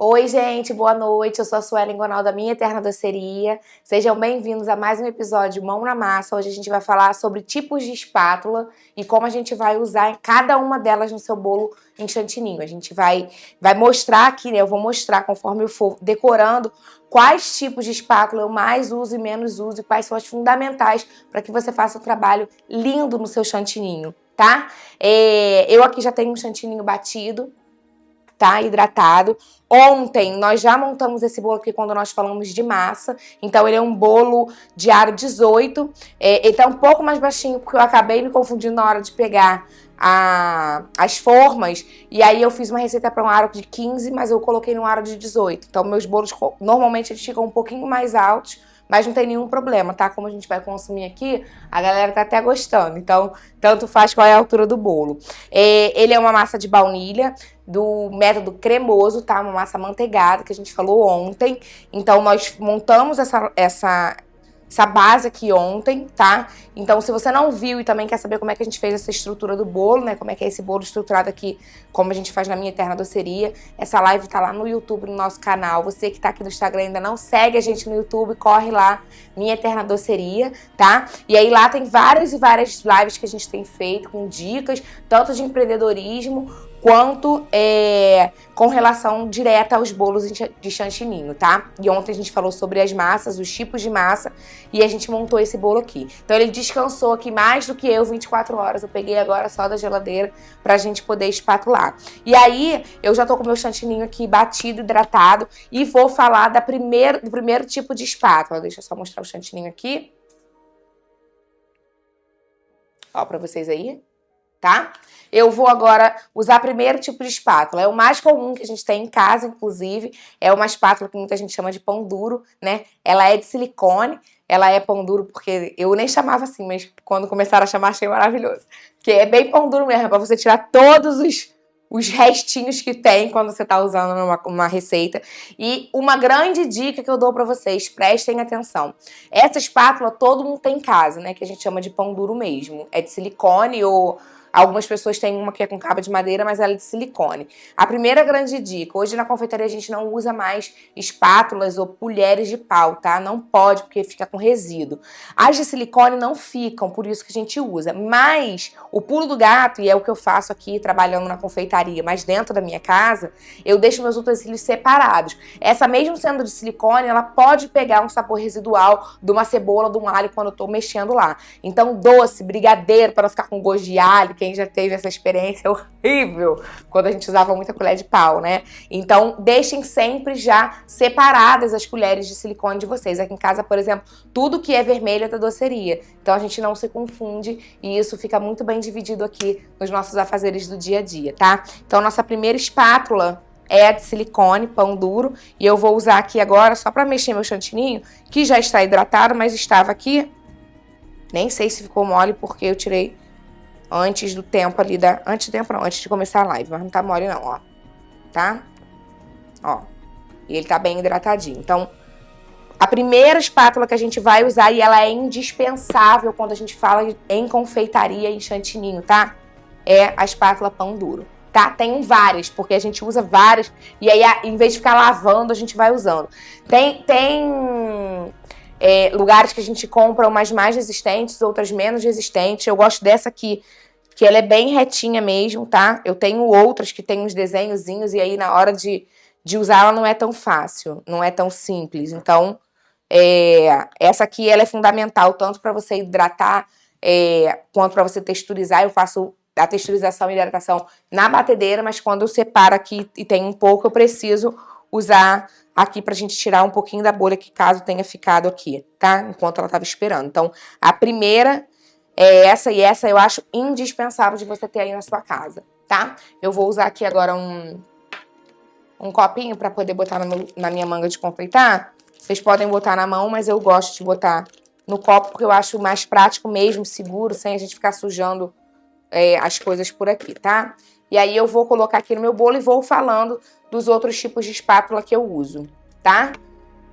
Oi, gente, boa noite. Eu sou a Suelen Gonal da Minha Eterna Doceria. Sejam bem-vindos a mais um episódio Mão na Massa. Hoje a gente vai falar sobre tipos de espátula e como a gente vai usar cada uma delas no seu bolo em chantininho. A gente vai mostrar aqui, né? Eu vou mostrar conforme eu for decorando quais tipos de espátula eu mais uso e menos uso e quais são as fundamentais para que você faça um trabalho lindo no seu chantininho, tá? Eu aqui já tenho um chantininho batido, tá? Hidratado. Ontem nós já montamos esse bolo aqui quando nós falamos de massa. Então ele é um bolo de aro 18. Ele tá um pouco mais baixinho porque eu acabei me confundindo na hora de pegar as formas. E aí eu fiz uma receita para um aro de 15, mas eu coloquei num aro de 18. Então meus bolos normalmente eles ficam um pouquinho mais altos, mas não tem nenhum problema, tá? Como a gente vai consumir aqui, a galera tá até gostando. Então, tanto faz qual é a altura do bolo. Ele é uma massa de baunilha do método cremoso, tá? Uma massa amanteigada que a gente falou ontem. Então, nós montamos essa base aqui ontem, tá? Então, se você não viu e também quer saber como é que a gente fez essa estrutura do bolo, né? Como é que é esse bolo estruturado aqui, como a gente faz na Minha Eterna Doceria, essa live tá lá no YouTube, no nosso canal. Você que tá aqui no Instagram ainda não segue a gente no YouTube, corre lá, Minha Eterna Doceria, tá? E aí lá tem várias e várias lives que a gente tem feito com dicas, tanto de empreendedorismo, quanto com relação direta aos bolos de chantininho, tá? E ontem a gente falou sobre as massas, os tipos de massa, e a gente montou esse bolo aqui. Então ele descansou aqui mais do que eu 24 horas, eu peguei agora só da geladeira pra gente poder espatular. E aí, eu já tô com o meu chantininho aqui batido, hidratado, e vou falar do primeiro tipo de espátula. Deixa eu só mostrar o chantininho aqui. Ó, pra vocês aí, tá? Eu vou agora usar o primeiro tipo de espátula. É o mais comum que a gente tem em casa, inclusive. É uma espátula que muita gente chama de pão duro, né? Ela é de silicone. Ela é pão duro porque eu nem chamava assim, mas quando começaram a chamar, achei maravilhoso. Porque é bem pão duro mesmo, é pra você tirar todos os restinhos que tem quando você tá usando uma receita. E uma grande dica que eu dou pra vocês, prestem atenção. Essa espátula todo mundo tem em casa, né? Que a gente chama de pão duro mesmo. É de silicone ou... Algumas pessoas têm uma que é com cabo de madeira, mas ela é de silicone. A primeira grande dica, hoje na confeitaria a gente não usa mais espátulas ou colheres de pau, tá? Não pode, porque fica com resíduo. As de silicone não ficam, por isso que a gente usa. Mas o pulo do gato, e é o que eu faço aqui trabalhando na confeitaria, mas dentro da minha casa, eu deixo meus utensílios separados. Essa mesmo sendo de silicone, ela pode pegar um sabor residual de uma cebola, de um alho quando eu tô mexendo lá. Então doce, brigadeiro, para não ficar com gosto de alho, quem já teve essa experiência horrível quando a gente usava muita colher de pau, né? Então, deixem sempre já separadas as colheres de silicone de vocês. Aqui em casa, por exemplo, tudo que é vermelho é da doceria. Então, a gente não se confunde e isso fica muito bem dividido aqui nos nossos afazeres do dia a dia, tá? Então, nossa primeira espátula é a de silicone, pão duro. E eu vou usar aqui agora só para mexer meu chantininho, que já está hidratado, mas estava aqui. Nem sei se ficou mole porque eu tirei antes do tempo ali antes de começar a live, mas não tá mole não, ó. Tá? Ó. E ele tá bem hidratadinho. Então, a primeira espátula que a gente vai usar, e ela é indispensável quando a gente fala em confeitaria, em chantininho, tá? É a espátula pão duro, tá? Tem várias, porque a gente usa várias, e aí em vez de ficar lavando, a gente vai usando. Tem lugares que a gente compra umas mais resistentes, outras menos resistentes. Eu gosto dessa aqui, que ela é bem retinha mesmo, tá? Eu tenho outras que tem uns desenhozinhos e aí na hora de usar ela não é tão fácil, não é tão simples. Então, essa aqui ela é fundamental tanto para você hidratar quanto para você texturizar. Eu faço a texturização e hidratação na batedeira, mas quando eu separo aqui e tem um pouco, eu preciso usar aqui pra gente tirar um pouquinho da bolha que caso tenha ficado aqui, tá? Enquanto ela tava esperando. Então, a primeira é essa, e essa eu acho indispensável de você ter aí na sua casa, tá? Eu vou usar aqui agora um copinho pra poder botar na minha manga de confeitar. Vocês podem botar na mão, mas eu gosto de botar no copo porque eu acho mais prático mesmo, seguro, sem a gente ficar sujando as coisas por aqui, tá? E aí eu vou colocar aqui no meu bolo e vou falando dos outros tipos de espátula que eu uso, tá?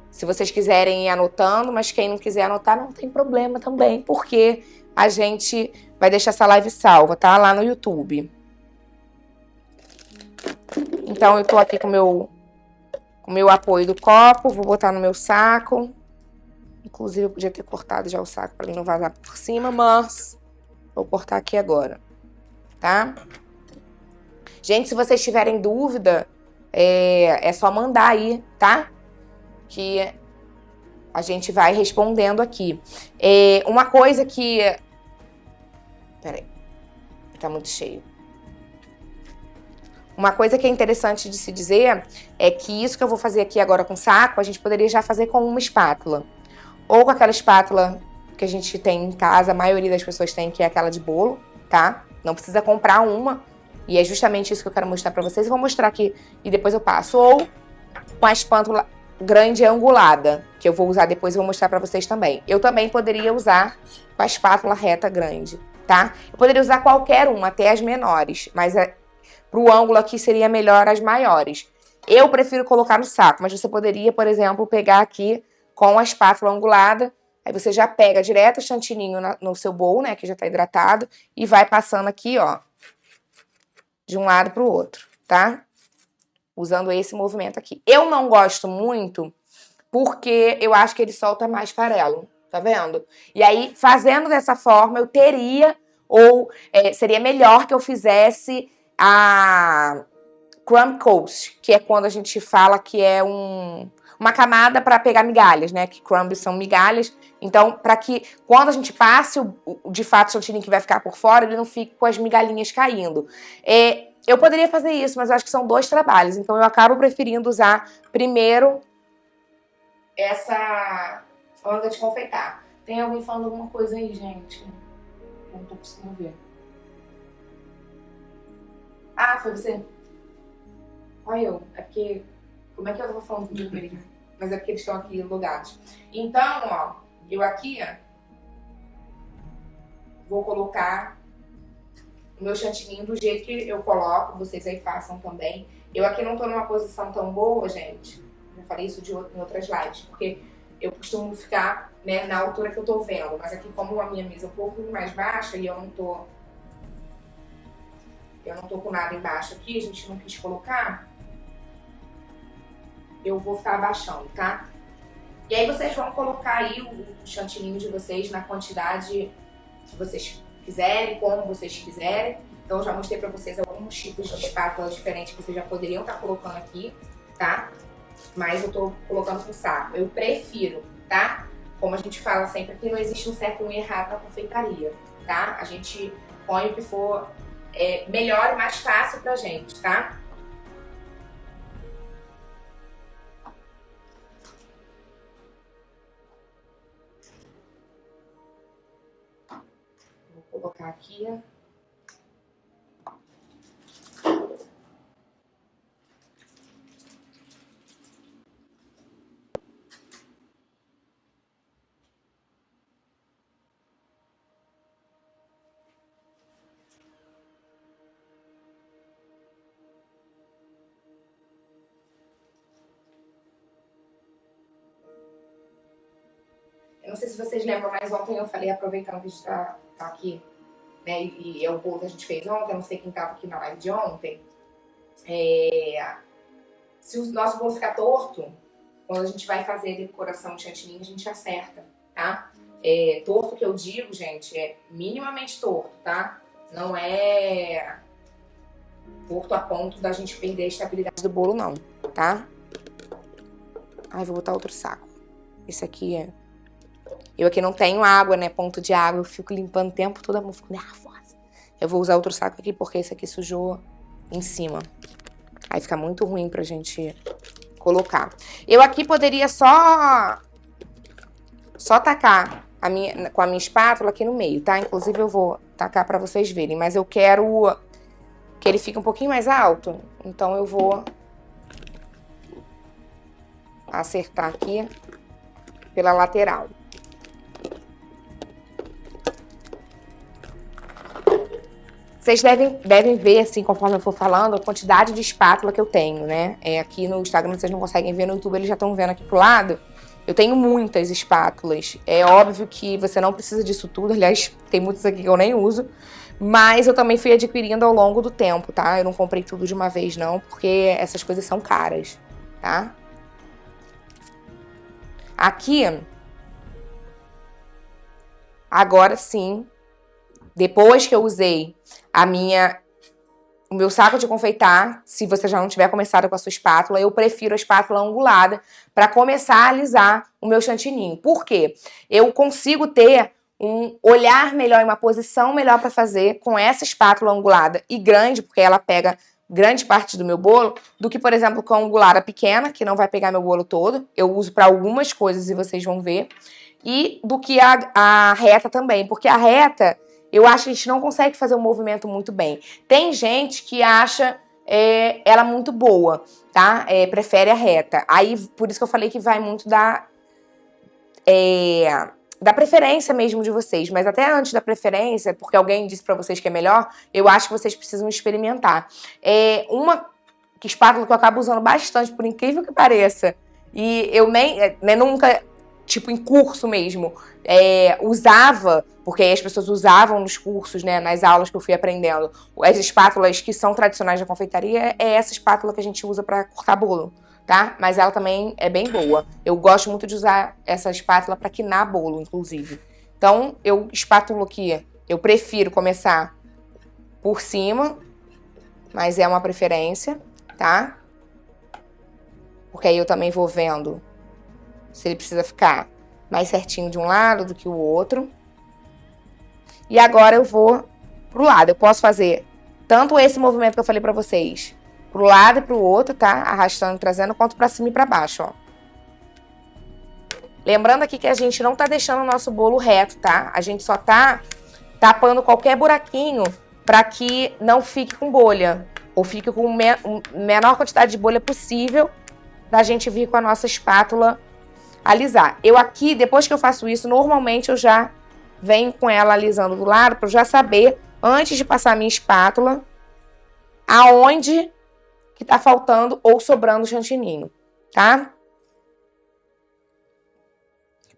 Se vocês quiserem ir anotando, mas quem não quiser anotar não tem problema também, porque a gente vai deixar essa live salva, tá? Lá no YouTube. Então eu tô aqui com o meu o meu apoio do copo, vou botar no meu saco. Inclusive, eu podia ter cortado já o saco para ele não vazar por cima, mas vou cortar aqui agora, tá? Gente, se vocês tiverem dúvida, é só mandar aí, tá? Que a gente vai respondendo aqui. Uma coisa que... Peraí, tá muito cheio. Uma coisa que é interessante de se dizer é que isso que eu vou fazer aqui agora com saco, a gente poderia já fazer com uma espátula. Ou com aquela espátula que a gente tem em casa, a maioria das pessoas tem, que é aquela de bolo, tá? Não precisa comprar uma. E é justamente isso que eu quero mostrar pra vocês. Eu vou mostrar aqui e depois eu passo. Ou com a espátula grande angulada, que eu vou usar depois e vou mostrar pra vocês também. Eu também poderia usar com a espátula reta grande, tá? Eu poderia usar qualquer uma, até as menores, mas pro ângulo aqui seria melhor as maiores. Eu prefiro colocar no saco, mas você poderia, por exemplo, pegar aqui com a espátula angulada, aí você já pega direto o chantininho no seu bowl, né, que já tá hidratado, e vai passando aqui, ó, de um lado pro outro, tá? Usando esse movimento aqui. Eu não gosto muito porque eu acho que ele solta mais farelo, tá vendo? E aí, fazendo dessa forma, eu teria, ou seria melhor que eu fizesse a crumb coat, que é quando a gente fala que é uma camada para pegar migalhas, né? Que crumbs são migalhas. Então, para que quando a gente passe de fato o chantilly que vai ficar por fora, ele não fique com as migalhinhas caindo. Eu poderia fazer isso, mas eu acho que são 2 trabalhos. Então, eu acabo preferindo usar primeiro essa manga de confeitar. Tem alguém falando alguma coisa aí, gente? Eu não tô conseguindo ver. Ah, foi você? Olha eu. É porque... Como é que eu tava falando comigo mesmo? Mas é porque eles estão aqui logados. Então, ó, eu aqui, ó, vou colocar o meu chantininho do jeito que eu coloco, vocês aí façam também. Eu aqui não tô numa posição tão boa, gente. Já falei isso em outras lives, porque eu costumo ficar, né, na altura que eu tô vendo. Mas aqui, como a minha mesa é um pouco mais baixa e eu não tô com nada embaixo aqui, a gente não quis colocar, eu vou ficar abaixando, tá? E aí vocês vão colocar aí o chantininho de vocês na quantidade que vocês quiserem, como vocês quiserem. Então eu já mostrei pra vocês alguns tipos de espátulas diferentes que vocês já poderiam estar colocando aqui, tá? Mas eu tô colocando com saco. Eu prefiro, tá? Como a gente fala sempre aqui, não existe um certo e um errado na confeitaria, tá? A gente põe o que for melhor e mais fácil pra gente, tá? Vou colocar aqui. Eu não sei se vocês lembram, mas ontem eu falei, aproveitando que a gente tá aqui, né, e é o bolo que a gente fez ontem, eu não sei quem tava aqui na live de ontem, se o nosso bolo ficar torto, quando a gente vai fazer a decoração de chantilly, a gente acerta, tá? Torto que eu digo, gente, é minimamente torto, tá? Não é torto a ponto da gente perder a estabilidade do bolo, não, tá? Ai, vou botar outro saco. Esse aqui é... Eu aqui não tenho água, né? Ponto de água. Eu fico limpando o tempo todo, eu fico nervosa. Eu vou usar outro saco aqui porque esse aqui sujou em cima. Aí fica muito ruim pra gente colocar. Eu aqui poderia só tacar com a minha espátula aqui no meio, tá? Inclusive eu vou tacar pra vocês verem. Mas eu quero que ele fique um pouquinho mais alto. Então eu vou acertar aqui pela lateral. Vocês devem ver, assim, conforme eu for falando, a quantidade de espátula que eu tenho, né? Aqui no Instagram vocês não conseguem ver, no YouTube eles já estão vendo aqui pro lado. Eu tenho muitas espátulas. É óbvio que você não precisa disso tudo, aliás, tem muitas aqui que eu nem uso. Mas eu também fui adquirindo ao longo do tempo, tá? Eu não comprei tudo de uma vez, não, porque essas coisas são caras, tá? Aqui, agora sim, depois que eu usei o meu saco de confeitar, se você já não tiver começado com a sua espátula, eu prefiro a espátula angulada para começar a alisar o meu chantininho. Por quê? Eu consigo ter um olhar melhor e uma posição melhor para fazer com essa espátula angulada e grande, porque ela pega grande parte do meu bolo, do que, por exemplo, com a angulada pequena, que não vai pegar meu bolo todo. Eu uso para algumas coisas e vocês vão ver. E do que a reta também, porque a reta, eu acho que a gente não consegue fazer um movimento muito bem. Tem gente que acha ela muito boa, tá? Prefere a reta. Aí, por isso que eu falei que vai muito da preferência mesmo de vocês. Mas até antes da preferência, porque alguém disse pra vocês que é melhor, eu acho que vocês precisam experimentar. Uma espátula que eu acabo usando bastante, por incrível que pareça, e eu nem nunca, tipo em curso mesmo, usava, porque as pessoas usavam nos cursos, né, nas aulas que eu fui aprendendo, as espátulas que são tradicionais da confeitaria, é essa espátula que a gente usa pra cortar bolo, tá? Mas ela também é bem boa. Eu gosto muito de usar essa espátula pra quinar bolo, inclusive. Então, eu espátulo aqui, eu prefiro começar por cima, mas é uma preferência, tá? Porque aí eu também vou vendo se ele precisa ficar mais certinho de um lado do que o outro. E agora eu vou pro lado. Eu posso fazer tanto esse movimento que eu falei pra vocês, pro lado e pro outro, tá? Arrastando e trazendo, quanto pra cima e pra baixo, ó. Lembrando aqui que a gente não tá deixando o nosso bolo reto, tá? A gente só tá tapando qualquer buraquinho pra que não fique com bolha. Ou fique com menor quantidade de bolha possível pra gente vir com a nossa espátula alisar. Eu aqui, depois que eu faço isso, normalmente eu já venho com ela alisando do lado pra eu já saber, antes de passar a minha espátula, aonde que tá faltando ou sobrando o chantininho, tá?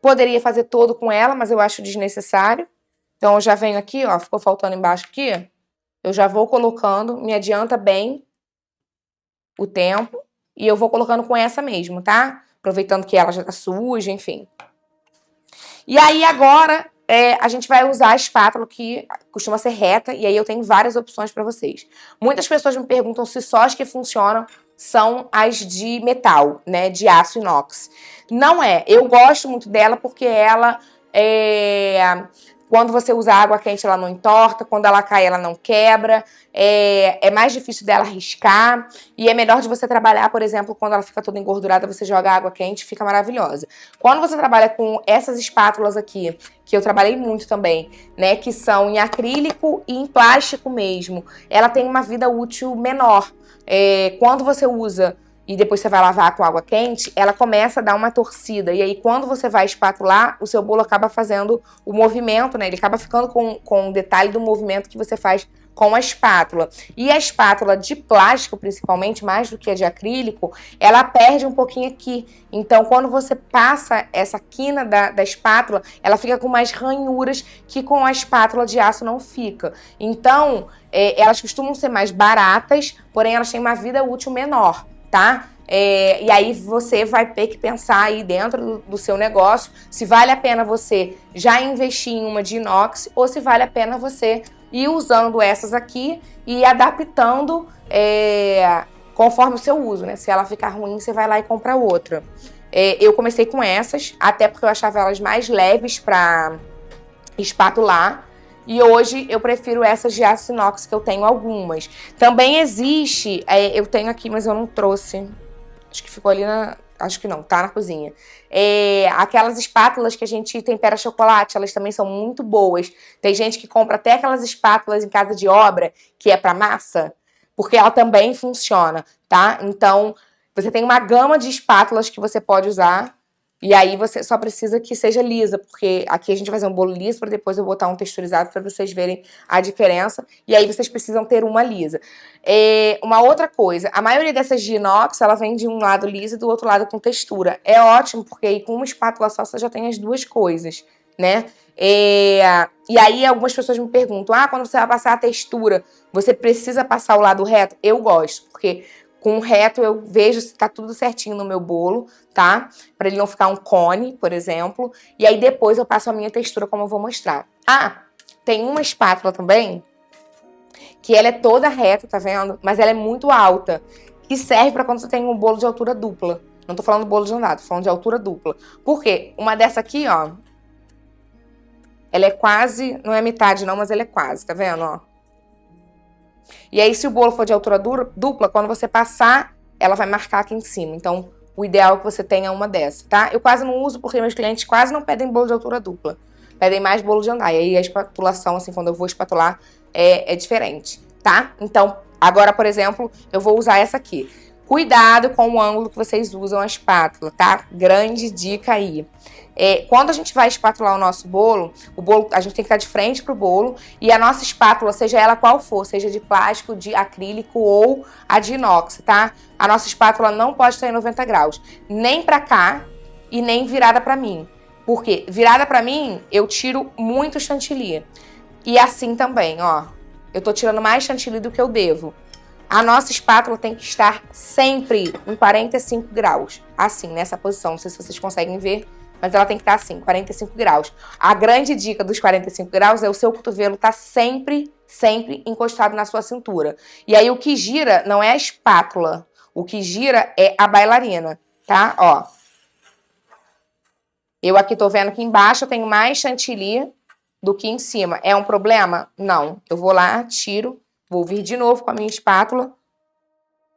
Poderia fazer todo com ela, mas eu acho desnecessário. Então eu já venho aqui, ó, ficou faltando embaixo aqui, eu já vou colocando, me adianta bem o tempo, e eu vou colocando com essa mesmo, tá? Aproveitando que ela já tá suja, enfim. E aí agora a gente vai usar a espátula, que costuma ser reta, e aí eu tenho várias opções para vocês. Muitas pessoas me perguntam se só as que funcionam são as de metal, né, de aço inox. Não é. Eu gosto muito dela porque ela quando você usa água quente, ela não entorta. Quando ela cai, ela não quebra. É mais difícil dela riscar. E é melhor de você trabalhar, por exemplo, quando ela fica toda engordurada, você joga água quente, fica maravilhosa. Quando você trabalha com essas espátulas aqui, que eu trabalhei muito também, né, que são em acrílico e em plástico mesmo, ela tem uma vida útil menor. Quando você usa e depois você vai lavar com água quente, ela começa a dar uma torcida. E aí, quando você vai espatular, o seu bolo acaba fazendo o movimento, né? Ele acaba ficando com o detalhe do movimento que você faz com a espátula. E a espátula de plástico, principalmente, mais do que a de acrílico, ela perde um pouquinho aqui. Então, quando você passa essa quina da espátula, ela fica com mais ranhuras que com a espátula de aço não fica. Então, elas costumam ser mais baratas, porém elas têm uma vida útil menor, tá? E aí você vai ter que pensar aí dentro do seu negócio se vale a pena você já investir em uma de inox ou se vale a pena você ir usando essas aqui e adaptando conforme o seu uso, né? Se ela ficar ruim, você vai lá e compra outra. Eu comecei com essas, até porque eu achava elas mais leves para espatular. E hoje eu prefiro essas de aço inox, que eu tenho algumas. Também existe, eu tenho aqui, mas eu não trouxe. Acho que ficou ali acho que não, tá na cozinha. Aquelas espátulas que a gente tempera chocolate, elas também são muito boas. Tem gente que compra até aquelas espátulas em casa de obra, que é pra massa, porque ela também funciona, tá? Então, você tem uma gama de espátulas que você pode usar. E aí você só precisa que seja lisa, porque aqui a gente vai fazer um bolo liso para depois eu botar um texturizado para vocês verem a diferença. E aí vocês precisam ter uma lisa. Uma outra coisa, a maioria dessas de inox, ela vem de um lado liso e do outro lado com textura. É ótimo, porque aí com uma espátula só você já tem as duas coisas, né? E aí algumas pessoas me perguntam, quando você vai passar a textura, você precisa passar o lado reto? Eu gosto, porque Com o reto eu vejo se tá tudo certinho no meu bolo, tá? Pra ele não ficar um cone, por exemplo. E aí depois eu passo a minha textura, como eu vou mostrar. Ah, tem uma espátula também, que ela é toda reta, tá vendo? Mas ela é muito alta, que serve pra quando você tem um bolo de altura dupla. Não tô falando bolo de andado, tô falando de altura dupla. Por quê? Uma dessa aqui, ó, ela é quase, não é metade não, mas ela é quase, tá vendo, ó? E aí, se o bolo for de altura dupla, quando você passar, ela vai marcar aqui em cima. Então, o ideal é que você tenha uma dessa, tá? Eu quase não uso porque meus clientes quase não pedem bolo de altura dupla. Pedem mais bolo de andar. E aí, a espatulação, assim, quando eu vou espatular, é diferente, tá? Então, agora, por exemplo, eu vou usar essa aqui. Cuidado com o ângulo que vocês usam a espátula, tá? Grande dica aí. Quando a gente vai espatular o nosso bolo, a gente tem que estar de frente pro bolo e a nossa espátula, seja ela qual for, seja de plástico, de acrílico ou a de inox, tá? A nossa espátula não pode estar em 90 graus, nem pra cá e nem virada pra mim. Porque virada pra mim, eu tiro muito chantilly. E assim também, ó, eu tô tirando mais chantilly do que eu devo. A nossa espátula tem que estar sempre em 45 graus, assim, nessa posição. Não sei se vocês conseguem ver, mas ela tem que estar assim, 45 graus. A grande dica dos 45 graus é o seu cotovelo estar sempre encostado na sua cintura. E aí o que gira não é a espátula, o que gira é a bailarina, tá? Ó. Eu aqui tô vendo que embaixo eu tenho mais chantilly do que em cima. É um problema? Não. Eu vou lá, tiro, vou vir de novo com a minha espátula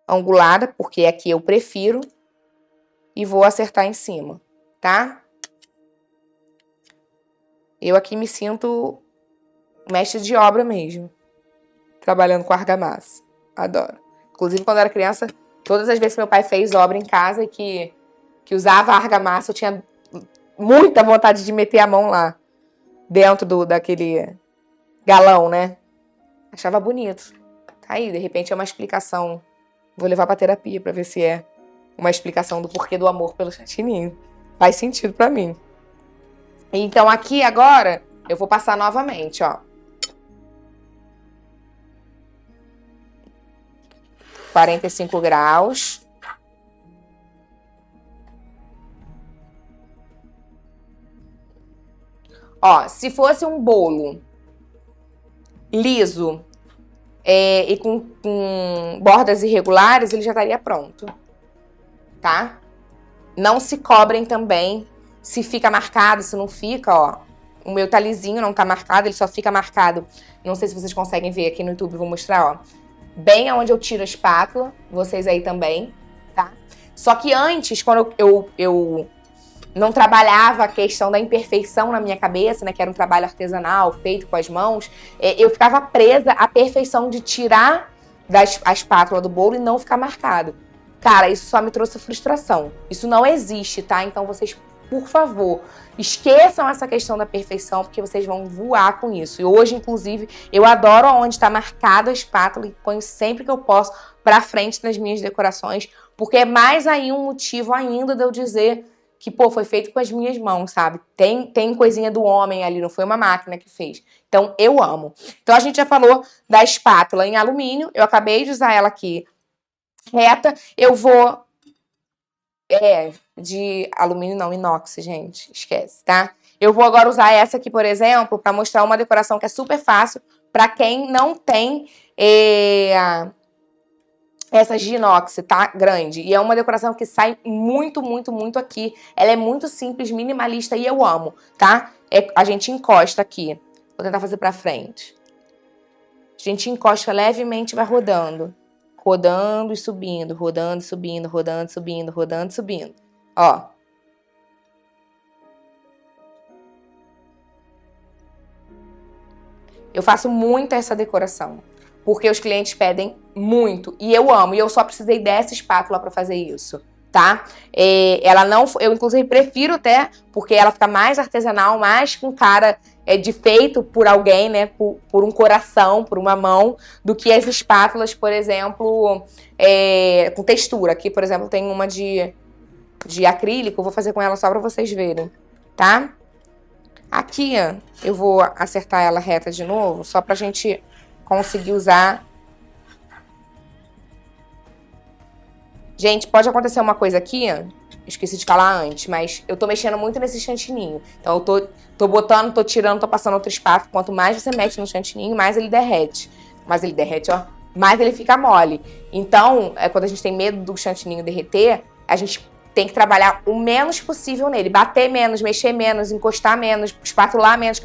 angulada, porque aqui eu prefiro, e vou acertar em cima, tá? Eu aqui me sinto mestre de obra mesmo, trabalhando com argamassa. Adoro. Inclusive, quando eu era criança, todas as vezes que meu pai fez obra em casa e que usava argamassa, eu tinha muita vontade de meter a mão lá, dentro daquele galão, né? Achava bonito. Tá aí, de repente é uma explicação. Vou levar pra terapia pra ver se é uma explicação do porquê do amor pelo chantininho. Faz sentido pra mim. Então aqui agora eu vou passar novamente, ó. 45 graus. Ó, se fosse um bolo liso e com bordas irregulares, ele já estaria pronto, tá? Não se cobrem também se fica marcado, se não fica, ó. O meu tá lisinho, não tá marcado, ele só fica marcado. Não sei se vocês conseguem ver aqui no YouTube, vou mostrar, ó. Bem aonde eu tiro a espátula, vocês aí também, tá? Só que antes, quando eu não trabalhava a questão da imperfeição na minha cabeça, né, que era um trabalho artesanal, feito com as mãos, eu ficava presa à perfeição de tirar a espátula do bolo e não ficar marcado. Cara, isso só me trouxe frustração. Isso não existe, tá? Então vocês, por favor, esqueçam essa questão da perfeição, porque vocês vão voar com isso. E hoje, inclusive, eu adoro onde está marcada a espátula e ponho sempre que eu posso pra frente nas minhas decorações, porque é mais aí um motivo ainda de eu dizer que, pô, foi feito com as minhas mãos, sabe? Tem coisinha do homem ali, não foi uma máquina que fez. Então, eu amo. Então, a gente já falou da espátula em alumínio. Eu acabei de usar ela aqui reta. Eu vou... de alumínio não, inox, gente. Esquece, tá? Eu vou agora usar essa aqui, por exemplo, pra mostrar uma decoração que é super fácil pra quem não tem... essas de inox, tá? Grande. E é uma decoração que sai muito, muito, muito aqui. Ela é muito simples, minimalista e eu amo, tá? A gente encosta aqui. Vou tentar fazer pra frente. A gente encosta levemente e vai rodando. Rodando e subindo, rodando e subindo, rodando e subindo, rodando e subindo. Ó. Eu faço muito essa decoração, porque os clientes pedem muito, e eu amo, e eu só precisei dessa espátula pra fazer isso, tá? Ela não, eu inclusive prefiro até, porque ela fica mais artesanal, mais com cara de feito por alguém, né, por um coração, por uma mão, do que as espátulas, por exemplo, com textura. Aqui, por exemplo, tem uma de acrílico, vou fazer com ela só pra vocês verem, tá? Aqui, ó, eu vou acertar ela reta de novo, só pra gente conseguir usar Gente, pode acontecer uma coisa aqui, esqueci de falar antes, mas eu tô mexendo muito nesse chantininho. Então eu tô botando, tô tirando, tô passando outro espátula. Quanto mais você mexe no chantininho, mais ele derrete. Mais ele derrete, ó, mais ele fica mole. Então, quando a gente tem medo do chantininho derreter, a gente tem que trabalhar o menos possível nele. Bater menos, mexer menos, encostar menos, espatular menos.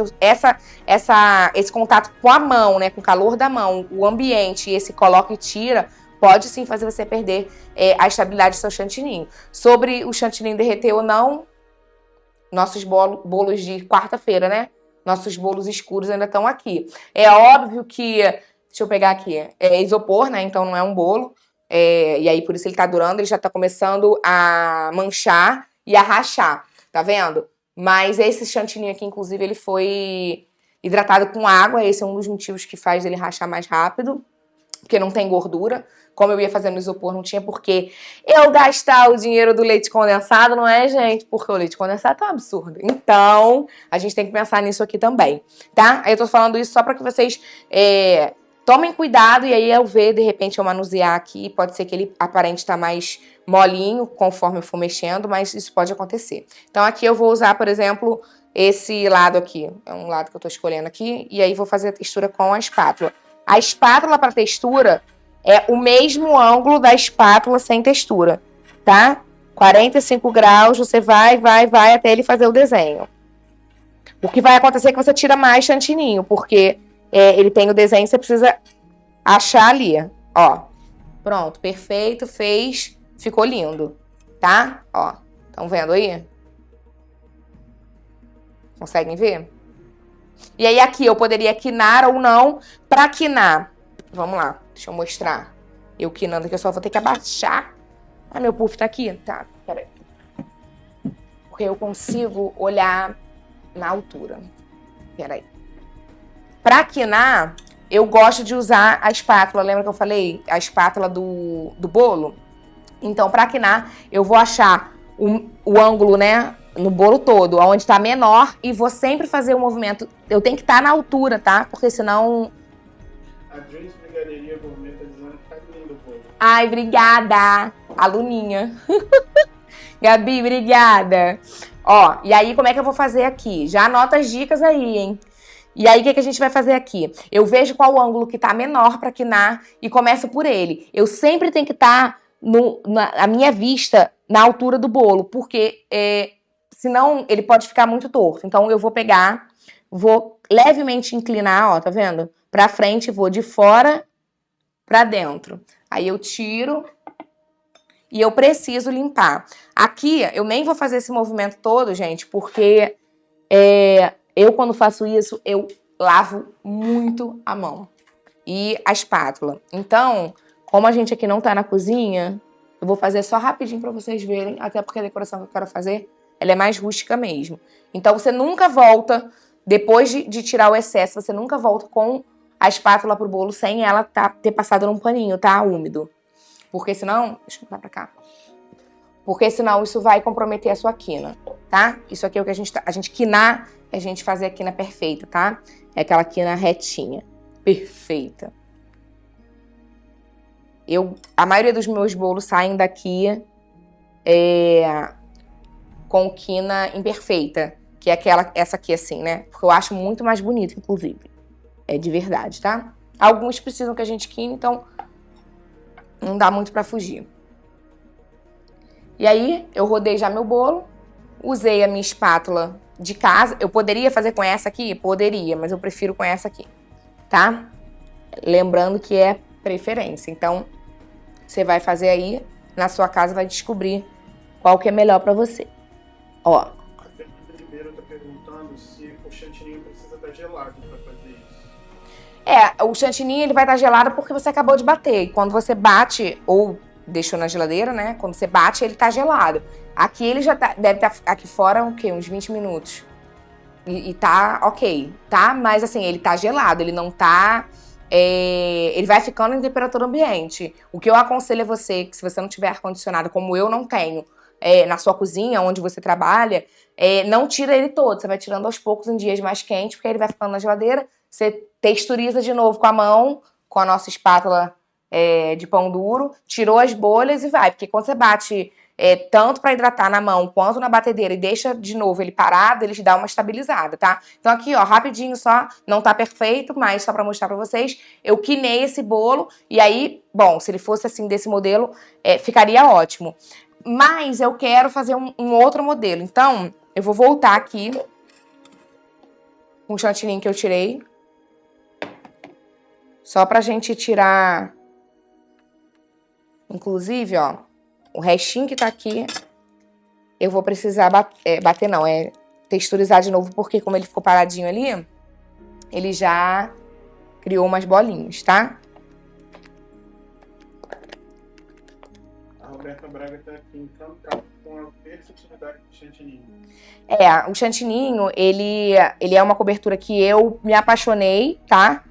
Esse contato com a mão, né, com o calor da mão, o ambiente, esse coloca e tira, pode sim fazer você perder a estabilidade do seu chantininho. Sobre o chantininho derreter ou não, nossos bolos de quarta-feira, né? Nossos bolos escuros ainda estão aqui. É óbvio que, deixa eu pegar aqui, é isopor, né? Então não é um bolo. E aí por isso ele tá durando, ele já tá começando a manchar e a rachar, tá vendo? Mas esse chantininho aqui, inclusive, ele foi hidratado com água. Esse é um dos motivos que faz ele rachar mais rápido, porque não tem gordura. Como eu ia fazer no isopor, não tinha porquê eu gastar o dinheiro do leite condensado, não é, gente? Porque o leite condensado tá um absurdo. Então, a gente tem que pensar nisso aqui também, tá? Aí eu tô falando isso só pra que vocês tomem cuidado, e aí eu ver, de repente, eu manusear aqui, pode ser que ele aparente estar mais molinho conforme eu for mexendo, mas isso pode acontecer. Então aqui eu vou usar, por exemplo, esse lado aqui, é um lado que eu tô escolhendo aqui, e aí vou fazer a textura com a espátula. A espátula para textura é o mesmo ângulo da espátula sem textura, tá? 45 graus, você vai até ele fazer o desenho. O que vai acontecer é que você tira mais chantininho, porque ele tem o desenho, você precisa achar ali, ó. Pronto, perfeito, fez, ficou lindo, tá? Ó, estão vendo aí? Conseguem ver? E aí aqui eu poderia quinar ou não. Pra quinar, vamos lá, deixa eu mostrar. Eu quinando aqui, eu só vou ter que abaixar. Ah, meu puff tá aqui? Tá, peraí. Porque eu consigo olhar na altura. Peraí. Pra quinar, eu gosto de usar a espátula. Lembra que eu falei? A espátula do bolo? Então, pra quinar, eu vou achar o ângulo, né? No bolo todo, onde tá menor, e vou sempre fazer o movimento. Eu tenho que estar na altura, tá? Porque senão... A Joyce Brigadeiria Gourmet tá dizendo que tá lindo o bolo. Ai, obrigada, aluninha. Gabi, obrigada. Ó, e aí como é que eu vou fazer aqui? Já anota as dicas aí, hein? E aí o que a gente vai fazer aqui? Eu vejo qual o ângulo que tá menor pra quinar e começo por ele. Eu sempre tenho que estar a minha vista na altura do bolo, porque senão ele pode ficar muito torto. Então eu vou pegar, vou levemente inclinar, ó, tá vendo? Pra frente, vou de fora pra dentro. Aí eu tiro e eu preciso limpar. Aqui eu nem vou fazer esse movimento todo, gente, porque eu quando faço isso, eu lavo muito a mão e a espátula. Então, como a gente aqui não tá na cozinha, eu vou fazer só rapidinho pra vocês verem, até porque a decoração que eu quero fazer, ela é mais rústica mesmo. Então você nunca volta, depois de tirar o excesso, você nunca volta com a espátula pro bolo sem ela ter passado num paninho, tá? Úmido. Porque senão... Deixa eu botar pra cá. Porque senão isso vai comprometer a sua quina, tá? Isso aqui é o que a gente quinar, é a gente fazer a quina perfeita, tá? É aquela quina retinha. Perfeita. A maioria dos meus bolos saem daqui com quina imperfeita, que é essa aqui assim, né? Porque eu acho muito mais bonito, inclusive. É de verdade, tá? Alguns precisam que a gente quine, então não dá muito pra fugir. E aí, eu rodei já meu bolo, usei a minha espátula de casa. Eu poderia fazer com essa aqui? Poderia, mas eu prefiro com essa aqui, tá? Lembrando que é preferência. Então, você vai fazer aí, na sua casa vai descobrir qual que é melhor pra você. Ó. A Fernanda Ribeiro tá perguntando se o chantininho precisa estar gelado pra fazer isso. O chantininho ele vai estar gelado porque você acabou de bater. E quando você bate, ou deixou na geladeira, né? Quando você bate, ele tá gelado. Aqui ele já deve estar aqui fora, o quê? Uns 20 minutos. E tá ok, tá? Mas assim, ele tá gelado, ele não tá... ele vai ficando em temperatura ambiente. O que eu aconselho é você, que se você não tiver ar-condicionado, como eu não tenho, na sua cozinha, onde você trabalha, não tira ele todo. Você vai tirando aos poucos em dias mais quentes, porque ele vai ficando na geladeira. Você texturiza de novo com a mão, com a nossa espátula de pão duro, tirou as bolhas e vai. Porque quando você bate tanto para hidratar na mão quanto na batedeira e deixa de novo ele parado, ele te dá uma estabilizada, tá? Então aqui, ó, rapidinho só, não tá perfeito, mas só para mostrar para vocês, eu quinei esse bolo e aí, bom, se ele fosse assim desse modelo, ficaria ótimo. Mas eu quero fazer um outro modelo, então eu vou voltar aqui com o chantininho que eu tirei, só pra gente tirar, inclusive, ó, o restinho que tá aqui, eu vou precisar bater não, texturizar de novo, porque como ele ficou paradinho ali, ele já criou umas bolinhas, tá? A Roberta Braga tá aqui encantada com a versatilidade do chantininho. O chantininho, ele é uma cobertura que eu me apaixonei, tá?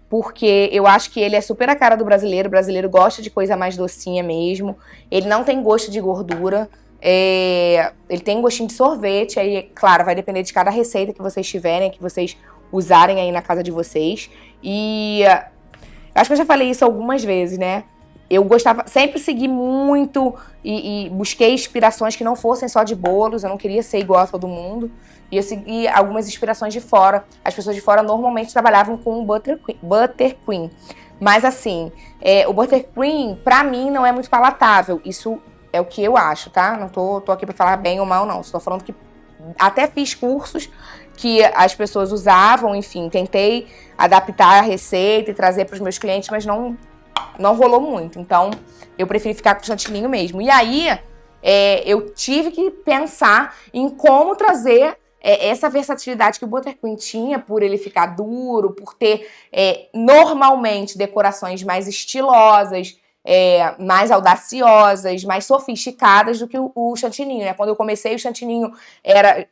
Porque eu acho que ele é super a cara do brasileiro. O brasileiro gosta de coisa mais docinha mesmo. Ele não tem gosto de gordura. Ele tem gostinho de sorvete. Aí, claro, vai depender de cada receita que vocês tiverem, que vocês usarem aí na casa de vocês. E acho que eu já falei isso algumas vezes, né? Eu sempre segui muito e busquei inspirações que não fossem só de bolos. Eu não queria ser igual a todo mundo. E eu segui algumas inspirações de fora. As pessoas de fora normalmente trabalhavam com buttercream. Mas assim, o buttercream, pra mim, não é muito palatável. Isso é o que eu acho, tá? Não tô aqui pra falar bem ou mal, não. Estou falando que até fiz cursos que as pessoas usavam, enfim. Tentei adaptar a receita e trazer pros meus clientes, mas não rolou muito. Então, eu preferi ficar com o chantininho mesmo. E aí, eu tive que pensar em como trazer essa versatilidade que o buttercream tinha, por ele ficar duro, por ter normalmente decorações mais estilosas, mais audaciosas, mais sofisticadas do que o chantininho, né? Quando eu comecei, o chantininho era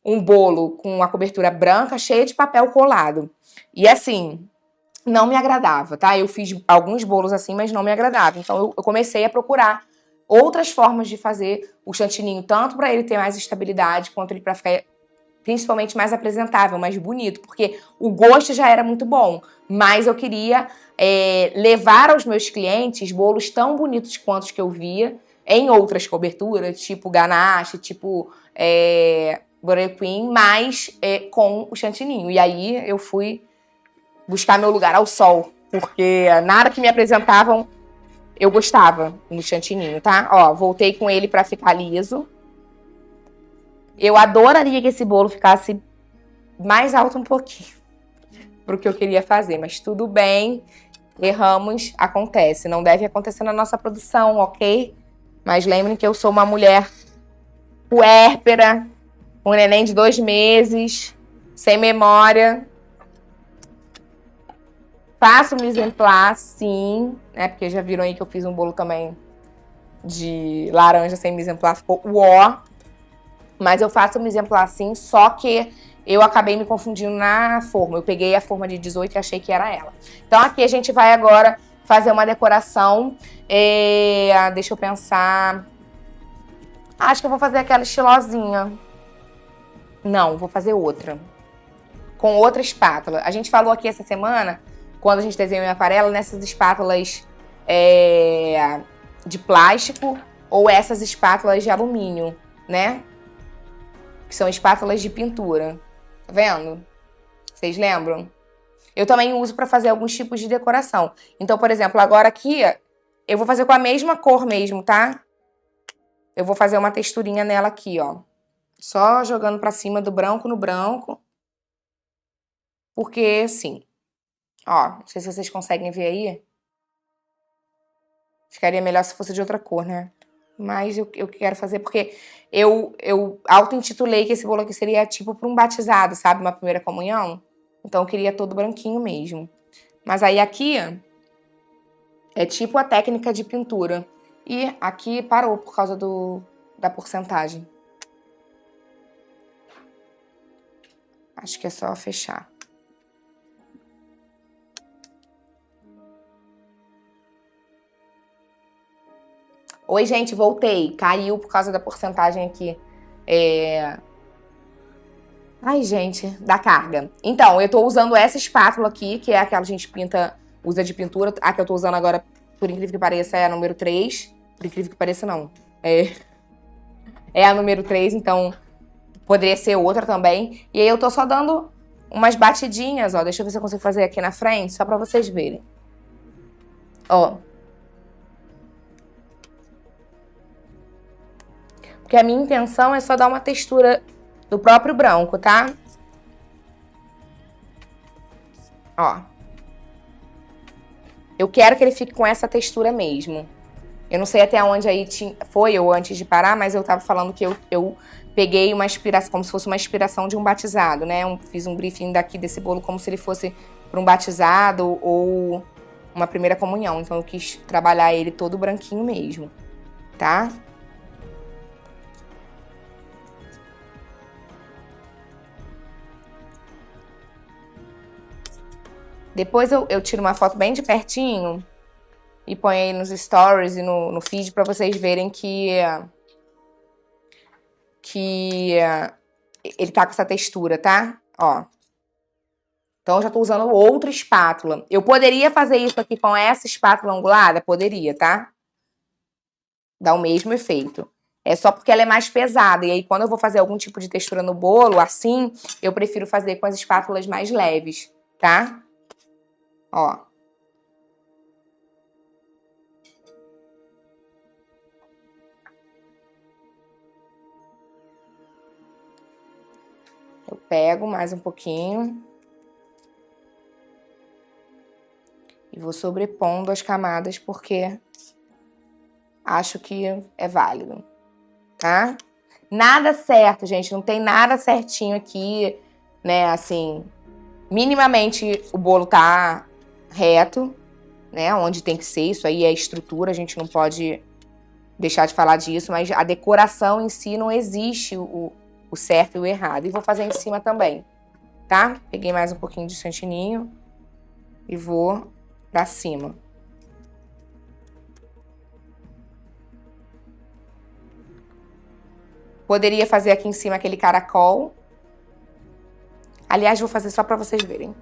um bolo com a cobertura branca, cheia de papel colado. E assim, não me agradava, tá? Eu fiz alguns bolos assim, mas não me agradava. Então eu comecei a procurar outras formas de fazer o chantininho, tanto para ele ter mais estabilidade, quanto ele para ficar principalmente mais apresentável, mais bonito, porque o gosto já era muito bom, mas eu queria levar aos meus clientes bolos tão bonitos quanto os que eu via em outras coberturas, tipo ganache, tipo buttercream, mas com o chantininho. E aí eu fui buscar meu lugar ao sol, porque nada que me apresentavam eu gostava no chantininho, tá? Ó, voltei com ele pra ficar liso. Eu adoraria que esse bolo ficasse mais alto um pouquinho pro que eu queria fazer, mas tudo bem, erramos, acontece. Não deve acontecer na nossa produção, ok? Mas lembrem que eu sou uma mulher puérpera, um neném de 2 meses, sem memória. Faço mise en place, sim, né? Porque já viram aí que eu fiz um bolo também de laranja sem mise en place, ficou uó. Mas eu faço mise en place, sim, só que eu acabei me confundindo na forma. Eu peguei a forma de 18 e achei que era ela. Então aqui a gente vai agora fazer uma decoração. Deixa eu pensar. Acho que eu vou fazer aquela estilosinha. Não, vou fazer outra. Com outra espátula. A gente falou aqui essa semana, quando a gente desenhou em aquarela, nessas espátulas de plástico ou essas espátulas de alumínio, né? Que são espátulas de pintura. Tá vendo? Vocês lembram? Eu também uso para fazer alguns tipos de decoração. Então, por exemplo, agora aqui eu vou fazer com a mesma cor mesmo, tá? Eu vou fazer uma texturinha nela aqui, ó. Só jogando pra cima do branco no branco. Porque, assim, ó, não sei se vocês conseguem ver aí. Ficaria melhor se fosse de outra cor, né? Mas eu quero fazer porque eu auto-intitulei que esse bolo aqui seria tipo para um batizado, sabe? Uma primeira comunhão. Então eu queria todo branquinho mesmo. Mas aí aqui é tipo a técnica de pintura. E aqui parou por causa da porcentagem. Acho que é só fechar. Oi, gente, voltei. Caiu por causa da porcentagem aqui. Ai, gente, da carga. Então, eu tô usando essa espátula aqui, que é aquela que a gente pinta usa de pintura. A que eu tô usando agora, por incrível que pareça, é a número 3. Por incrível que pareça, não. É a número 3, então poderia ser outra também. E aí eu tô só dando umas batidinhas, ó. Deixa eu ver se eu consigo fazer aqui na frente, só pra vocês verem. Ó. Porque a minha intenção é só dar uma textura do próprio branco, tá? Ó. Eu quero que ele fique com essa textura mesmo. Eu não sei até onde aí foi ou antes de parar, mas eu tava falando que eu peguei uma inspiração, como se fosse uma inspiração de um batizado, né? Fiz um briefing daqui desse bolo como se ele fosse para um batizado ou uma primeira comunhão. Então eu quis trabalhar ele todo branquinho mesmo, tá? Depois eu tiro uma foto bem de pertinho e ponho aí nos stories e no feed pra vocês verem que ele tá com essa textura, tá? Ó. Então eu já tô usando outra espátula. Eu poderia fazer isso aqui com essa espátula angulada? Poderia, tá? Dá o mesmo efeito. É só porque ela é mais pesada. E aí quando eu vou fazer algum tipo de textura no bolo, assim, eu prefiro fazer com as espátulas mais leves, tá? Ó. Eu pego mais um pouquinho. E vou sobrepondo as camadas porque acho que é válido, tá? Nada certo, gente. Não tem nada certinho aqui, né? Assim, minimamente o bolo tá reto, né? Onde tem que ser. Isso aí é estrutura, a gente não pode deixar de falar disso. Mas a decoração em si não existe o certo e o errado. E vou fazer em cima também, tá? Peguei mais um pouquinho de chantininho e vou pra cima. Poderia fazer aqui em cima aquele caracol. Aliás, vou fazer só pra vocês verem.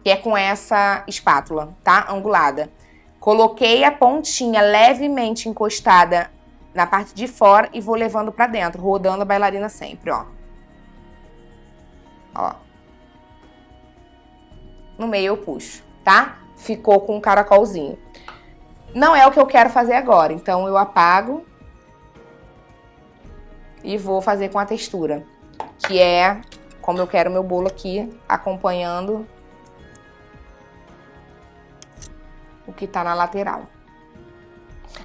Que é com essa espátula, tá? Angulada. Coloquei a pontinha levemente encostada na parte de fora e vou levando pra dentro, rodando a bailarina sempre, ó. Ó. No meio eu puxo, tá? Ficou com um caracolzinho. Não é o que eu quero fazer agora, então eu apago e vou fazer com a textura, que é como eu quero meu bolo aqui, acompanhando o que tá na lateral.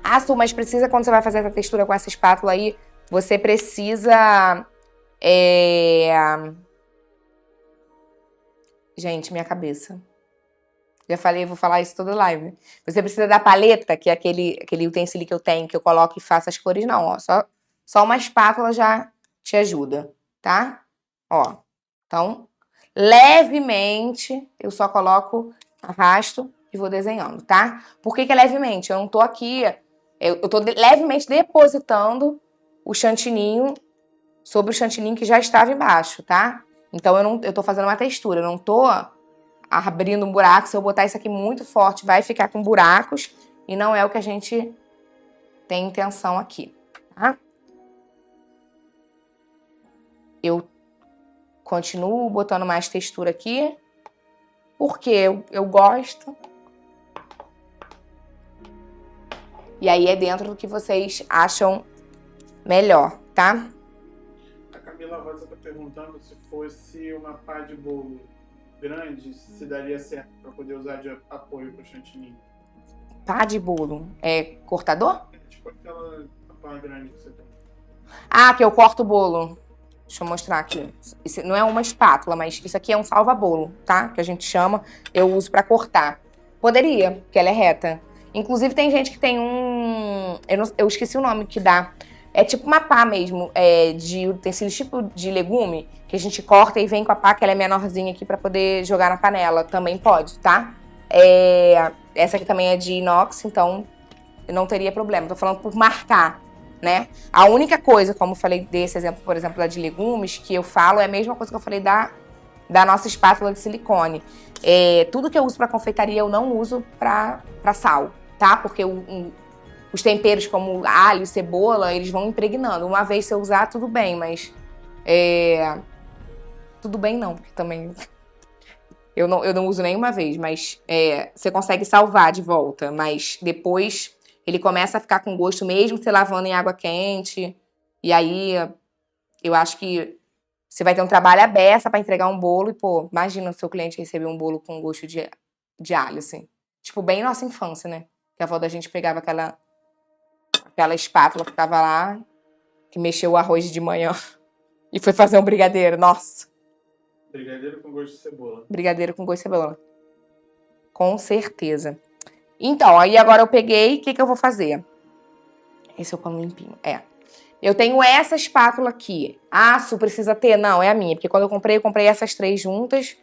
Ah, Su, mas precisa, quando você vai fazer essa textura com essa espátula aí, você precisa... Gente, minha cabeça. Já falei, vou falar isso toda live. Você precisa da paleta, que é aquele utensílio que eu tenho, que eu coloco e faço as cores. Não, ó. Só uma espátula já te ajuda, tá? Ó. Então, levemente, eu só coloco, arrasto e vou desenhando, tá? Por que é levemente? Eu não tô aqui... Eu tô levemente depositando o chantininho sobre o chantininho que já estava embaixo, tá? Então, eu tô fazendo uma textura, eu não tô abrindo um buraco. Se eu botar isso aqui muito forte, vai ficar com buracos e não é o que a gente tem intenção aqui, tá? Eu continuo botando mais textura aqui, porque eu gosto. E aí é dentro do que vocês acham melhor, tá? A Camila Rosa tá perguntando se fosse uma pá de bolo grande, se daria certo para poder usar de apoio pro chantininho. Pá de bolo? É cortador? É tipo aquela pá grande que você tem. Ah, que eu corto o bolo. Deixa eu mostrar aqui. Isso não é uma espátula, mas isso aqui é um salva-bolo, tá? Que a gente chama. Eu uso pra cortar. Poderia, porque ela é reta. Inclusive tem gente que tem eu esqueci o nome que dá. É tipo uma pá mesmo, de utensílios tipo de legume, que a gente corta e vem com a pá, que ela é menorzinha aqui pra poder jogar na panela. Também pode, tá? Essa aqui também é de inox, então não teria problema. Tô falando por marcar, né? A única coisa, como eu falei desse exemplo, por exemplo, da de legumes, que eu falo é a mesma coisa que eu falei da da nossa espátula de silicone. Tudo que eu uso para confeitaria eu não uso para sal, tá? Porque os temperos como alho, cebola, eles vão impregnando. Uma vez se eu usar, tudo bem, mas... Tudo bem não, porque também... Eu não uso nenhuma vez, mas você consegue salvar de volta. Mas depois ele começa a ficar com gosto mesmo você lavando em água quente. E aí eu acho que você vai ter um trabalho à beça para entregar um bolo. E, pô, imagina o seu cliente receber um bolo com gosto de alho, assim. Tipo, bem nossa infância, né? Que a avó da gente pegava aquela espátula que tava lá, que mexeu o arroz de manhã e foi fazer um brigadeiro. Nossa! Brigadeiro com gosto de cebola. Brigadeiro com gosto de cebola. Com certeza. Então, aí agora eu peguei, o que eu vou fazer? Esse é o pano limpinho. Eu tenho essa espátula aqui. Aço precisa ter? Não, é a minha. Porque quando eu comprei essas 3 juntas.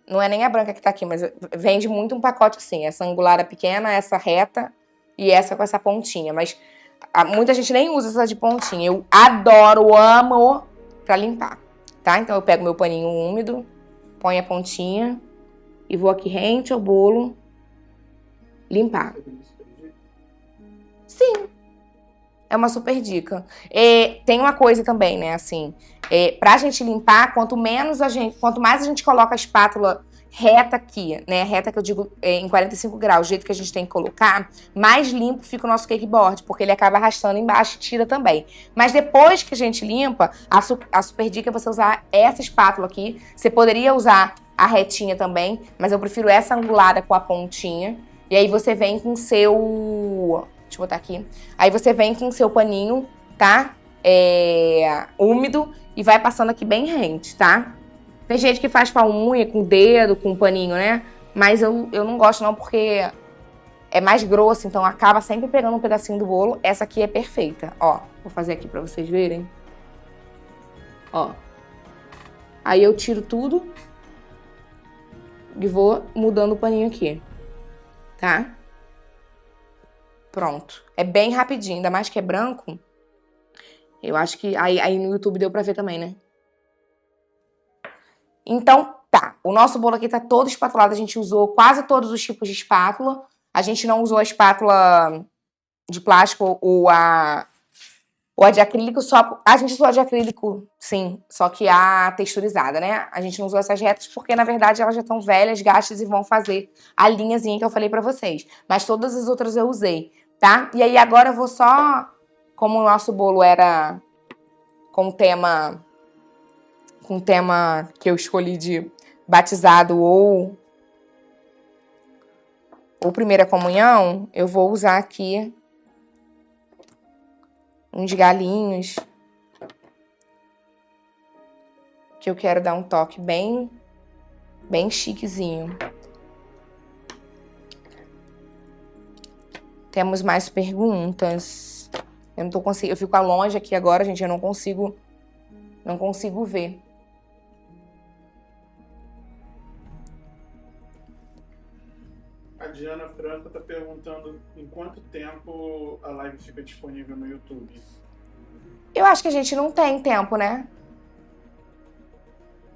Não é nem a branca que tá aqui, mas vende muito um pacote assim. Essa angular é pequena, essa reta e essa com essa pontinha. Mas muita gente nem usa essa de pontinha. Eu adoro, amo pra limpar, tá? Então eu pego meu paninho úmido, ponho a pontinha e vou aqui rente ao bolo limpar. Sim, é uma super dica. Tem uma coisa também, né, assim, pra gente limpar, quanto mais a gente coloca a espátula reta aqui, né, reta que eu digo em 45 graus, do jeito que a gente tem que colocar, mais limpo fica o nosso cakeboard, porque ele acaba arrastando embaixo e tira também. Mas depois que a gente limpa, a super dica é você usar essa espátula aqui. Você poderia usar a retinha também, mas eu prefiro essa angulada com a pontinha. E aí você vem com o seu... Deixa eu botar aqui. Aí você vem com o seu paninho, tá? Úmido e vai passando aqui bem rente, tá? Tem gente que faz com a unha, com o dedo, com o paninho, né? Mas eu não gosto não, porque é mais grosso, então acaba sempre pegando um pedacinho do bolo. Essa aqui é perfeita, ó. Vou fazer aqui pra vocês verem. Ó. Aí eu tiro tudo e vou mudando o paninho aqui, tá? Pronto. É bem rapidinho, ainda mais que é branco. Eu acho que... Aí no YouTube deu pra ver também, né? Então, tá. O nosso bolo aqui tá todo espatulado. A gente usou quase todos os tipos de espátula. A gente não usou a espátula de plástico ou a de acrílico. A gente usou a de acrílico, sim. Só que a texturizada, né? A gente não usou essas retas porque, na verdade, elas já estão velhas, gastas e vão fazer a linhazinha que eu falei pra vocês. Mas todas as outras eu usei, tá? E aí agora eu vou só... Como o nosso bolo era com tema que eu escolhi de batizado ou primeira comunhão, eu vou usar aqui uns galinhos que eu quero dar um toque bem chiquezinho. Temos mais perguntas? Eu não tô conseguindo, eu fico longe aqui agora, gente, eu não consigo ver. A Diana Franco está perguntando em quanto tempo a live fica disponível no YouTube. Eu acho que a gente não tem tempo, né?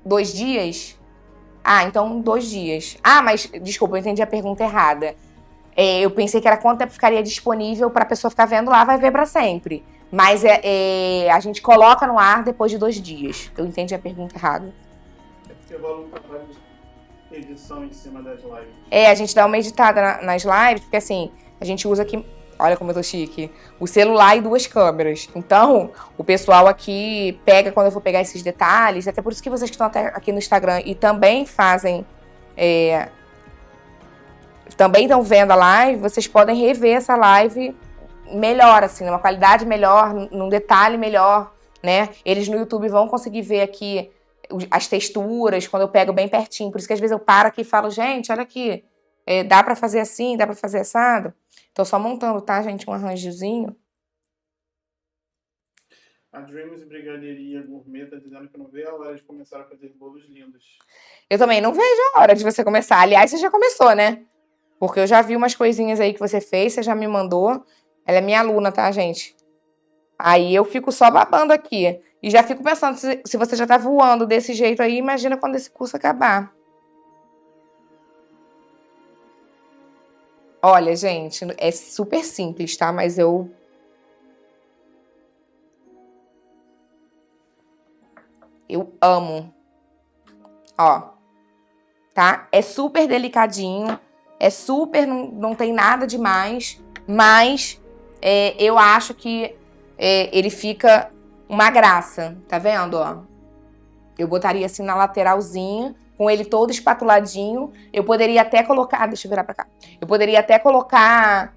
2 dias? Ah, então 2 dias. Ah, mas, desculpa, eu entendi a pergunta errada. Eu pensei que era quanto tempo ficaria disponível para a pessoa ficar vendo lá, vai ver para sempre. Mas a gente coloca no ar depois de 2 dias. Eu entendi a pergunta errada. É porque rola um trabalho de edição em cima das lives. A gente dá uma editada nas lives, porque assim, a gente usa aqui, olha como eu tô chique, o celular e 2 câmeras. Então, o pessoal aqui pega, quando eu for pegar esses detalhes, até por isso que vocês que estão até aqui no Instagram e também fazem, também estão vendo a live, vocês podem rever essa live melhor, assim, numa qualidade melhor, num detalhe melhor, né? Eles no YouTube vão conseguir ver aqui as texturas, quando eu pego bem pertinho. Por isso que às vezes eu paro aqui e falo, gente, olha aqui, dá pra fazer assim, dá pra fazer assado? Tô só montando, tá, gente? Um arranjozinho. A Dreams Brigadeiria Gourmet tá dizendo que não vê a hora de começar a fazer bolos lindos. Eu também não vejo a hora de você começar. Aliás, você já começou, né? Porque eu já vi umas coisinhas aí que você fez, você já me mandou. Ela é minha aluna, tá, gente? Aí eu fico só babando aqui. E já fico pensando, se você já tá voando desse jeito aí, imagina quando esse curso acabar. Olha, gente, é super simples, tá? Mas eu amo. Ó, tá? É super delicadinho, é super, não tem nada demais, mas eu acho que ele fica uma graça, tá vendo, ó? Eu botaria assim na lateralzinha, com ele todo espatuladinho. Eu poderia até colocar, deixa eu virar pra cá. Eu poderia até colocar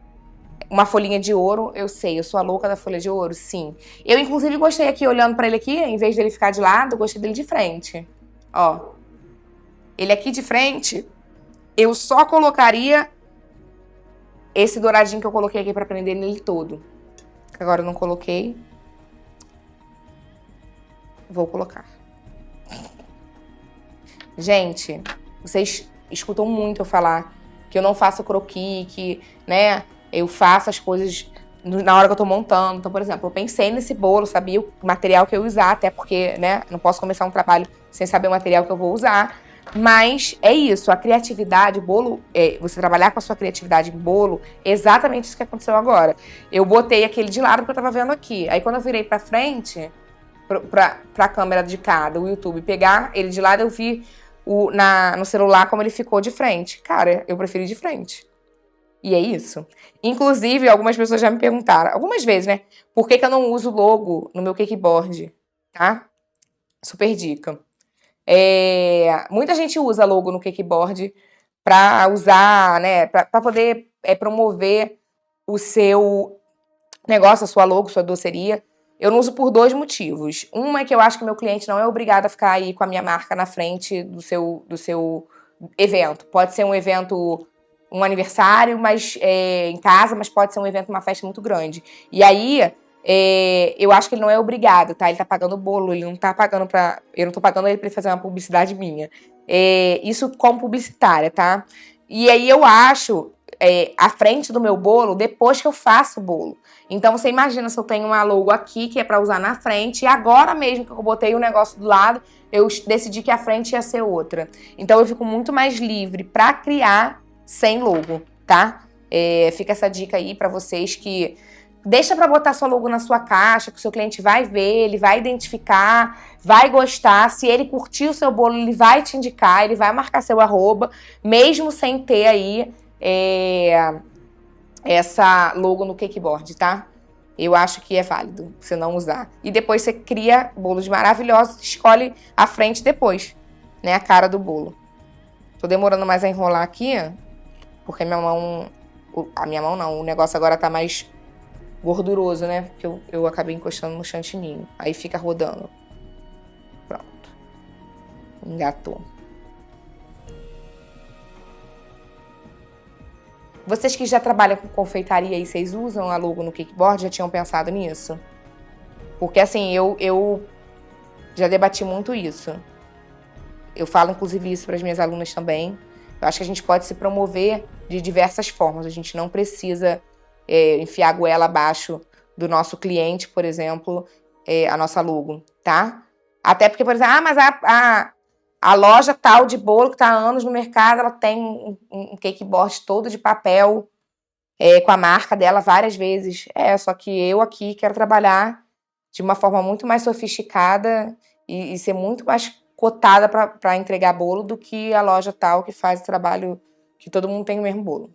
uma folhinha de ouro, eu sei, eu sou a louca da folha de ouro, sim. Eu, inclusive, gostei aqui, olhando pra ele aqui, em vez dele ficar de lado, eu gostei dele de frente. Ó. Ele aqui de frente, eu só colocaria esse douradinho que eu coloquei aqui pra prender nele todo. Agora eu não coloquei. Vou colocar. Gente, vocês escutam muito eu falar que eu não faço croquis, que, né, eu faço as coisas na hora que eu tô montando. Então, por exemplo, eu pensei nesse bolo, sabia o material que eu ia usar, até porque, né, não posso começar um trabalho sem saber o material que eu vou usar. Mas é isso, a criatividade, o bolo, você trabalhar com a sua criatividade em bolo, é exatamente isso que aconteceu agora. Eu botei aquele de lado porque eu tava vendo aqui. Aí quando eu virei pra frente, pra câmera de cada, o YouTube, pegar ele de lado, eu vi no celular como ele ficou de frente. Cara, eu preferi de frente. E é isso. Inclusive, algumas pessoas já me perguntaram, algumas vezes, né? Por que eu não uso logo no meu cakeboard, tá? Super dica. Muita gente usa logo no cakeboard para usar, né? Para poder promover o seu negócio, a sua logo, sua doceria. Eu não uso por 2 motivos. Um é que eu acho que meu cliente não é obrigado a ficar aí com a minha marca na frente do seu evento. Pode ser um evento, um aniversário, mas em casa, mas pode ser um evento, uma festa muito grande. E aí, eu acho que ele não é obrigado, tá? Ele tá pagando o bolo, ele não tá pagando pra... Eu não tô pagando ele pra ele fazer uma publicidade minha. Isso como publicitária, tá? E aí eu acho... à frente do meu bolo depois que eu faço o bolo. Então você imagina se eu tenho uma logo aqui que é para usar na frente e agora mesmo que eu botei o negócio do lado, eu decidi que a frente ia ser outra. Então eu fico muito mais livre para criar sem logo, tá? Fica essa dica aí para vocês que deixa para botar sua logo na sua caixa, que o seu cliente vai ver, ele vai identificar, vai gostar. Se ele curtir o seu bolo, ele vai te indicar, ele vai marcar seu @, mesmo sem ter aí essa logo no cakeboard, tá? Eu acho que é válido você não usar. E depois você cria bolos maravilhosos, escolhe a frente depois, né? A cara do bolo. Tô demorando mais a enrolar aqui, porque minha mão... A minha mão não, o negócio agora tá mais gorduroso, né? Porque eu acabei encostando no chantininho. Aí fica rodando. Pronto. Engatou. Vocês que já trabalham com confeitaria e vocês usam a logo no cakeboard, já tinham pensado nisso? Porque assim, eu já debati muito isso. Eu falo inclusive isso para as minhas alunas também. Eu acho que a gente pode se promover de diversas formas. A gente não precisa enfiar a goela abaixo do nosso cliente, por exemplo, a nossa logo, tá? Até porque, por exemplo, mas a loja tal de bolo que está há anos no mercado, ela tem um cakeboard todo de papel com a marca dela várias vezes. Só que eu aqui quero trabalhar de uma forma muito mais sofisticada e ser muito mais cotada para entregar bolo do que a loja tal que faz o trabalho que todo mundo tem o mesmo bolo.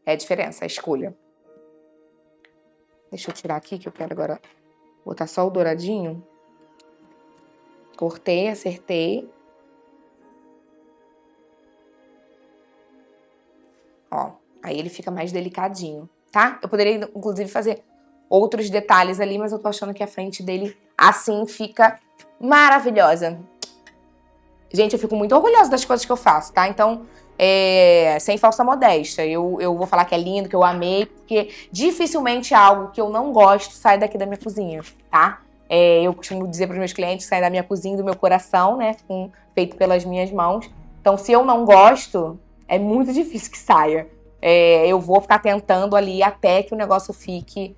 É a diferença, a escolha. Deixa eu tirar aqui que eu quero agora botar só o douradinho. Cortei, acertei. Ó, aí ele fica mais delicadinho, tá? Eu poderia, inclusive, fazer outros detalhes ali, mas eu tô achando que a frente dele, assim, fica maravilhosa. Gente, eu fico muito orgulhosa das coisas que eu faço, tá? Então, sem falsa modéstia, eu vou falar que é lindo, que eu amei, porque dificilmente algo que eu não gosto sai daqui da minha cozinha, tá? Eu costumo dizer para os meus clientes que sai da minha cozinha, do meu coração, né? Feito pelas minhas mãos. Então, se eu não gosto, é muito difícil que saia. Eu vou ficar tentando ali até que o negócio fique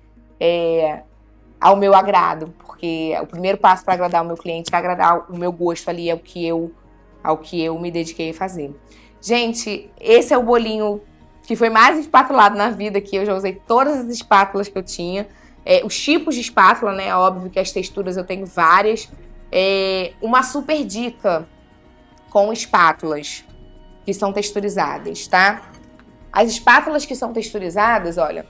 ao meu agrado. Porque Porque o primeiro passo para agradar o meu cliente é agradar o meu gosto ali, ao que eu me dediquei a fazer. Gente, esse é o bolinho que foi mais espatulado na vida, que eu já usei todas as espátulas que eu tinha. Os tipos de espátula, né? Óbvio que as texturas eu tenho várias. Uma super dica com espátulas que são texturizadas, tá? As espátulas que são texturizadas, olha,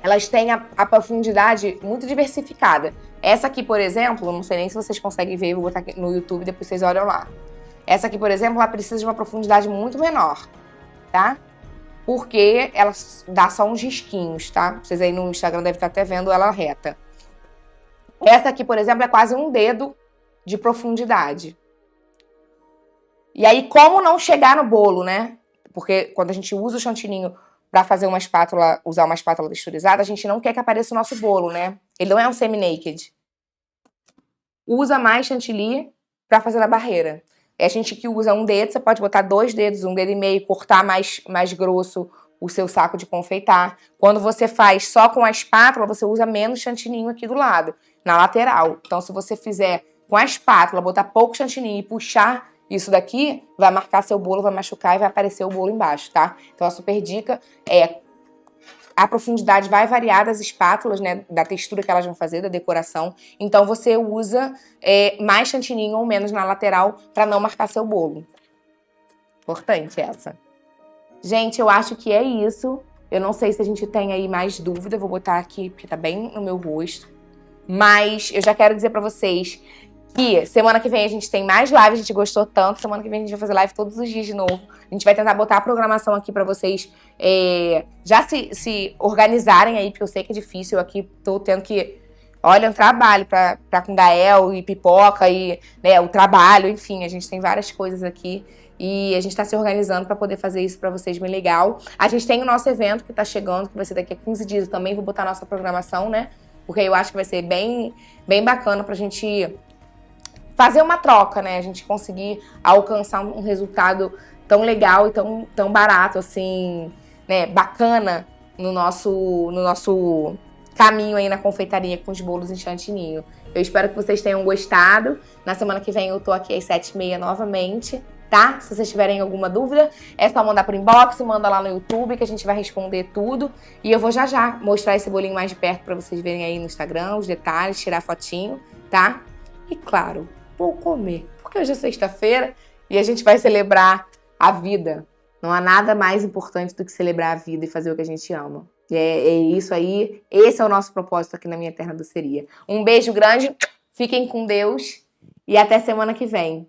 elas têm a profundidade muito diversificada. Essa aqui, por exemplo, não sei nem se vocês conseguem ver, vou botar aqui no YouTube, depois vocês olham lá. Essa aqui, por exemplo, ela precisa de uma profundidade muito menor, tá? Porque ela dá só uns risquinhos, tá? Vocês aí no Instagram devem estar até vendo ela reta. Essa aqui, por exemplo, é quase um dedo de profundidade. E aí, como não chegar no bolo, né? Porque quando a gente usa o chantininho para fazer uma espátula, usar uma espátula texturizada, a gente não quer que apareça o nosso bolo, né? Ele não é um semi-naked. Usa mais chantilly para fazer na barreira. É a gente que usa um dedo, você pode botar 2 dedos, 1 dedo e meio, cortar mais grosso o seu saco de confeitar. Quando você faz só com a espátula, você usa menos chantininho aqui do lado, na lateral. Então, se você fizer com a espátula, botar pouco chantininho e puxar isso daqui, vai marcar seu bolo, vai machucar e vai aparecer o bolo embaixo, tá? Então, a super dica é: a profundidade vai variar das espátulas, né, da textura que elas vão fazer, da decoração. Então, você usa mais chantininho ou menos na lateral para não marcar seu bolo. Importante essa. Gente, eu acho que é isso. Eu não sei se a gente tem aí mais dúvida. Vou botar aqui, porque tá bem no meu rosto. Mas eu já quero dizer pra vocês que semana que vem a gente tem mais live. A gente gostou tanto. Semana que vem a gente vai fazer live todos os dias de novo. A gente vai tentar botar a programação aqui pra vocês já se organizarem aí, porque eu sei que é difícil. Eu aqui tô tendo que... Olha, um trabalho pra com Gael e pipoca e, né, o trabalho. Enfim, a gente tem várias coisas aqui. E a gente tá se organizando para poder fazer isso para vocês bem legal. A gente tem o nosso evento que tá chegando, que vai ser daqui a 15 dias. Eu também vou botar a nossa programação, né? Porque eu acho que vai ser bem bacana pra gente fazer uma troca, né? A gente conseguir alcançar um resultado tão legal e tão barato, assim, né? Bacana no nosso caminho aí na confeitaria com os bolos em chantininho. Eu espero que vocês tenham gostado. Na semana que vem eu tô aqui às 7h30 novamente. Tá? Se vocês tiverem alguma dúvida, é só mandar por inbox, manda lá no YouTube que a gente vai responder tudo. E eu vou já mostrar esse bolinho mais de perto pra vocês verem aí no Instagram, os detalhes, tirar fotinho, tá? E claro, vou comer, porque hoje é sexta-feira e a gente vai celebrar a vida. Não há nada mais importante do que celebrar a vida e fazer o que a gente ama. É isso aí, esse é o nosso propósito aqui na Minha Terra Doceria. Um beijo grande, fiquem com Deus e até semana que vem.